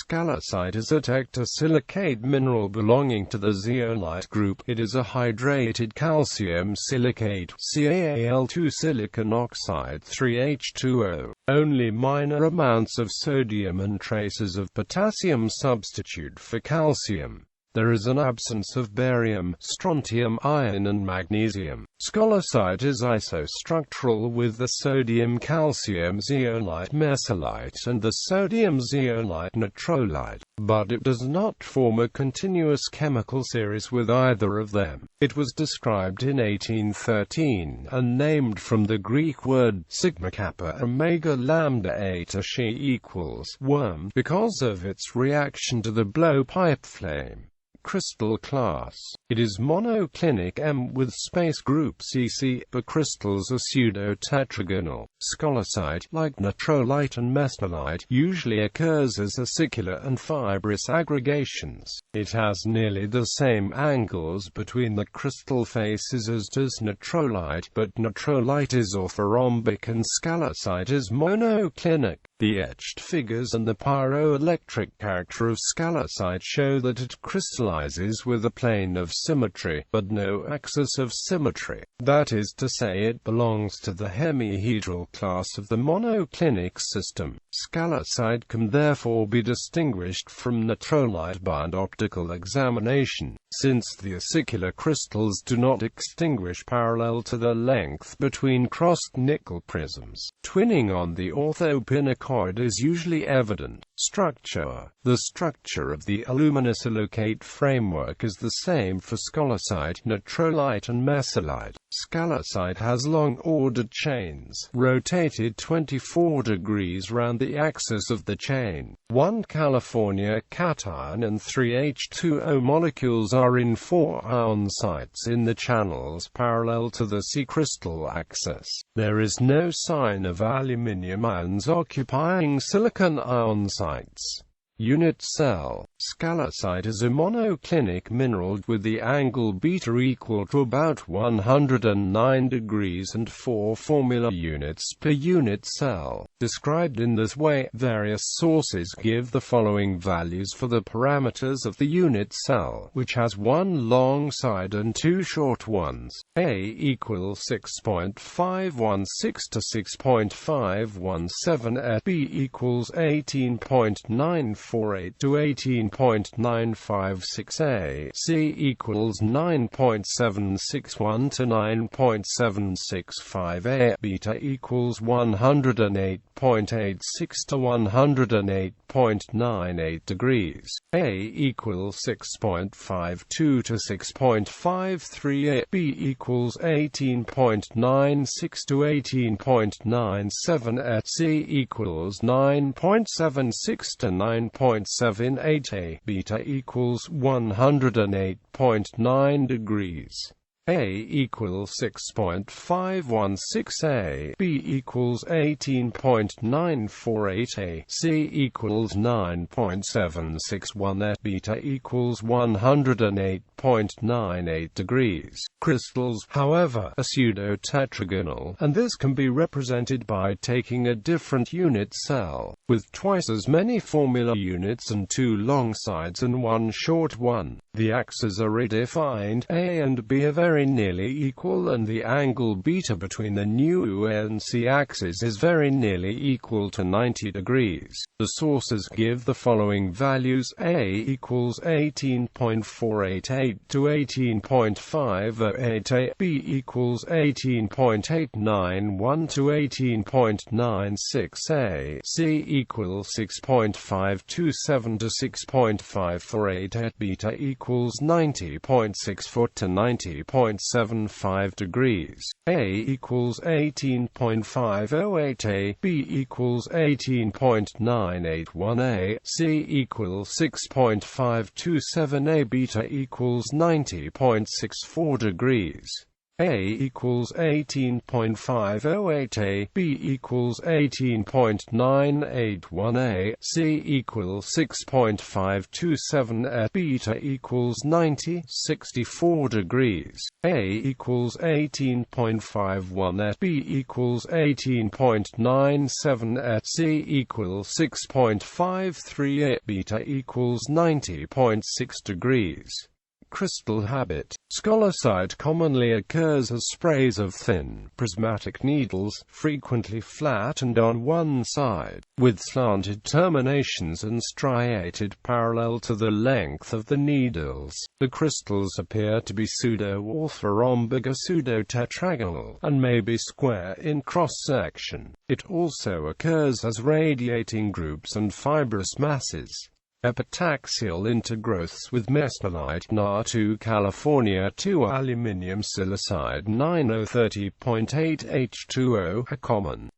Scolecite is a tectosilicate mineral belonging to the zeolite group. It is a hydrated calcium silicate, CaAl2 silicon oxide 3H2O. Only minor amounts of sodium and traces of potassium substitute for calcium. There is an absence of barium, strontium, iron and magnesium. Scolecite is isostructural with the sodium-calcium zeolite mesolite and the sodium zeolite natrolite, but it does not form a continuous chemical series with either of them. It was described in 1813 and named from the Greek word sigma kappa omega lambda eta Xi equals worm because of its reaction to the blowpipe flame. Crystal class. It is monoclinic M with space group CC, but crystals are pseudo-tetragonal. Scolecite, like natrolite and mesolite, usually occurs as acicular and fibrous aggregations. It has nearly the same angles between the crystal faces as does natrolite, but natrolite is orthorhombic and scolecite is monoclinic. The etched figures and the pyroelectric character of scolecite show that it crystallizes with a plane of symmetry, but no axis of symmetry. That is to say, it belongs to the hemihedral class of the monoclinic system. Scolecite can therefore be distinguished from natrolite by an optical examination, since the acicular crystals do not extinguish parallel to the length between crossed nickel prisms. Twinning on the orthopinacoid is usually evident. Structure. The structure of the aluminosilicate framework is the same for scolecite, natrolite and mesolite. Scolecite has long ordered chains, rotated 24 degrees round the axis of the chain. 1 California cation and 3 H2O molecules are in 4 ion sites in the channels parallel to the C crystal axis. There is no sign of aluminium ions occupying silicon ion sites. Unit cell. Scolecite is a monoclinic mineral with the angle beta equal to about 109 degrees and 4 formula units per unit cell. Described in this way, various sources give the following values for the parameters of the unit cell, which has one long side and two short ones. A equals 6.516 to 6.517 at B equals 18.948 to 18.956 C equals 9.761 to 9.765 Beta equals 108.86 to 108.98 degrees. A equals 6.52 to 6.53 B equals 18.96 to 18.97 C equals 9.76 to 9.78 Beta equals 108.9 degrees. A equals 6.516 B equals 18.948 C equals 9.761 Beta equals 108.98 degrees. Crystals, however, are pseudo-tetragonal, and this can be represented by taking a different unit cell, with twice as many formula units and 2 long sides and 1 short one. The axes are redefined. A and B are very nearly equal, and the angle beta between the new A and C axes is very nearly equal to 90 degrees. The sources give the following values: A equals 18.488 to 18.508 B equals 18.891 to 18.96 C equals 6.527 to 6.548 Beta equals 90.64 to 90.75 degrees. A equals 18.508 B equals 18.981 C equals 6.527 Beta equals 90.64 degrees. A equals 18.508 A, B equals 18.981 A, C equals 6.527 A, beta equals 90.64 degrees, A equals 18.51 A, B equals 18.97 A, C equals 6.53 A, beta equals 90.6 degrees. Crystal habit. Scolecite commonly occurs as sprays of thin, prismatic needles, frequently flattened on one side, with slanted terminations and striated parallel to the length of the needles. The crystals appear to be pseudo-orthorhombic or pseudo-tetragonal, and may be square in cross-section. It also occurs as radiating groups and fibrous masses. Epitaxial intergrowths with mesolite Na2 California 2 aluminium silicide 9030.8 H2O are common.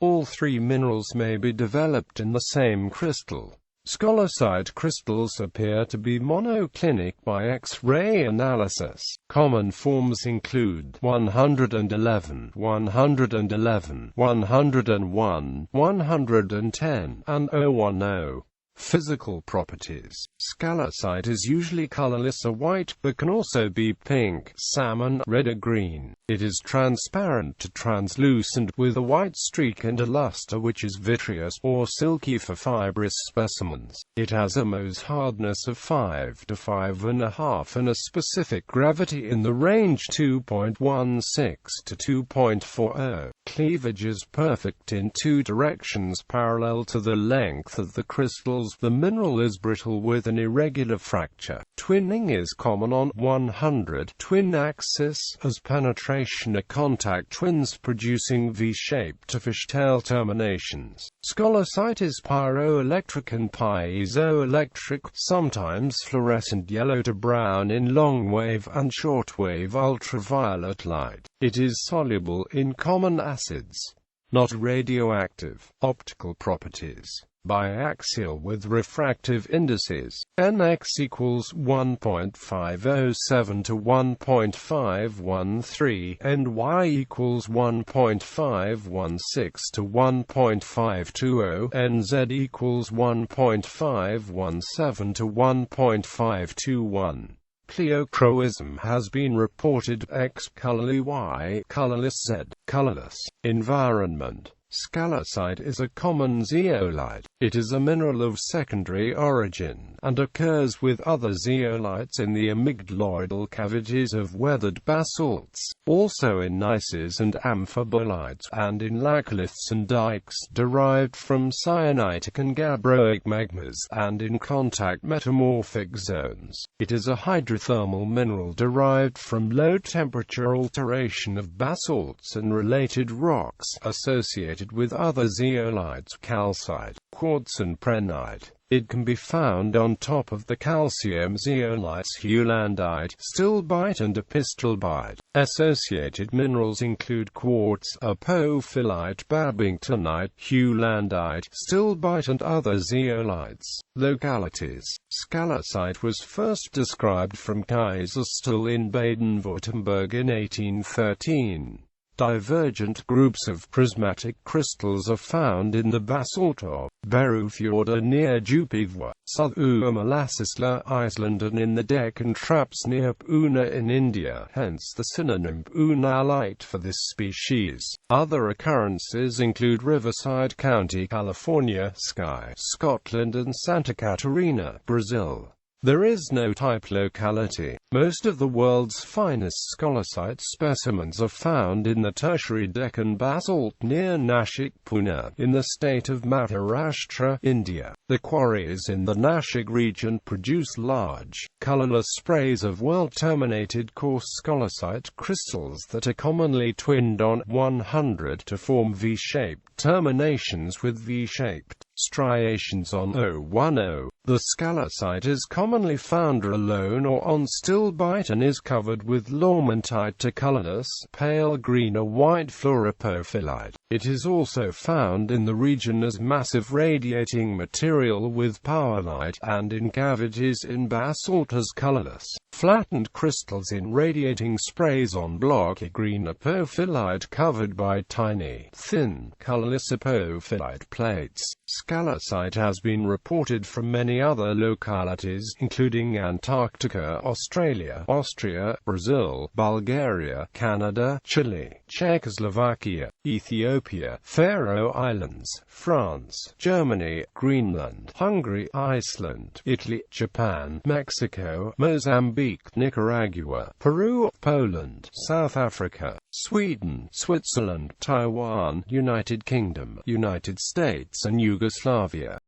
All three minerals may be developed in the same crystal. Scolecite crystals appear to be monoclinic by X-ray analysis. Common forms include 111, 111, 101, 110, and 010. Physical properties. Scolecite is usually colorless or white, but can also be pink, salmon, red or green. It is transparent to translucent, with a white streak and a luster which is vitreous or silky for fibrous specimens. It has a Mohs hardness of 5 to 5.5 and a specific gravity in the range 2.16 to 2.40. Cleavage is perfect in two directions parallel to the length of the crystals. The mineral is brittle with an irregular fracture. Twinning is common on 100 twin axis, as penetration are contact twins producing V-shaped to fishtail terminations. Scolecite is pyroelectric and piezoelectric, sometimes fluorescent yellow to brown in long-wave and short-wave ultraviolet light. It is soluble in common acids. Not radioactive. Optical properties. Biaxial with refractive indices. Nx equals 1.507 to 1.513, and y equals 1.516 to 1.520, and z equals 1.517 to 1.521. Pleochroism has been reported. X colorly, Y colorless, Z colorless. Environment. Scolecite is a common zeolite. It is a mineral of secondary origin, and occurs with other zeolites in the amygdaloidal cavities of weathered basalts, also in gneisses and amphibolites, and in laccoliths and dikes derived from syenitic and gabbroic magmas, and in contact metamorphic zones. It is a hydrothermal mineral derived from low-temperature alteration of basalts and related rocks, associated with other zeolites, calcite, quartz and prehnite. It can be found on top of the calcium zeolites heulandite, stilbite and epistilbite. Associated minerals include quartz, apophyllite, babingtonite, heulandite, stilbite and other zeolites. Localities. Scolecite was first described from Kaiserstuhl in Baden-Württemberg in 1813. Divergent groups of prismatic crystals are found in the basalt of Berufjorda near Djupigwa, South-Umalasisla, Iceland, and in the Deccan Traps near Pune in India, hence the synonym punalite for this species. Other occurrences include Riverside County, California, Skye, Scotland, and Santa Catarina, Brazil. There is no type locality. Most of the world's finest scolecite specimens are found in the tertiary Deccan basalt near Nashik, Pune, in the state of Maharashtra, India. The quarries in the Nashik region produce large, colorless sprays of well-terminated coarse scolecite crystals that are commonly twinned on 100 to form V-shaped terminations with V-shaped striations on 010. The Scolecite is commonly found alone or on stilbite and is covered with lawmentite to colorless, pale green or white fluorophyllite. It is also found in the region as massive radiating material with powerlite, and in cavities in basalt as colorless, flattened crystals in radiating sprays on blocky green apophyllite covered by tiny, thin, colorless apophyllite plates. Scolecite has been reported from many other localities, including Antarctica, Australia, Austria, Brazil, Bulgaria, Canada, Chile, Czechoslovakia, Ethiopia, Faroe Islands, France, Germany, Greenland, Hungary, Iceland, Italy, Japan, Mexico, Mozambique, Nicaragua, Peru, Poland, South Africa, Sweden, Switzerland, Taiwan, United Kingdom, United States and Yugoslavia.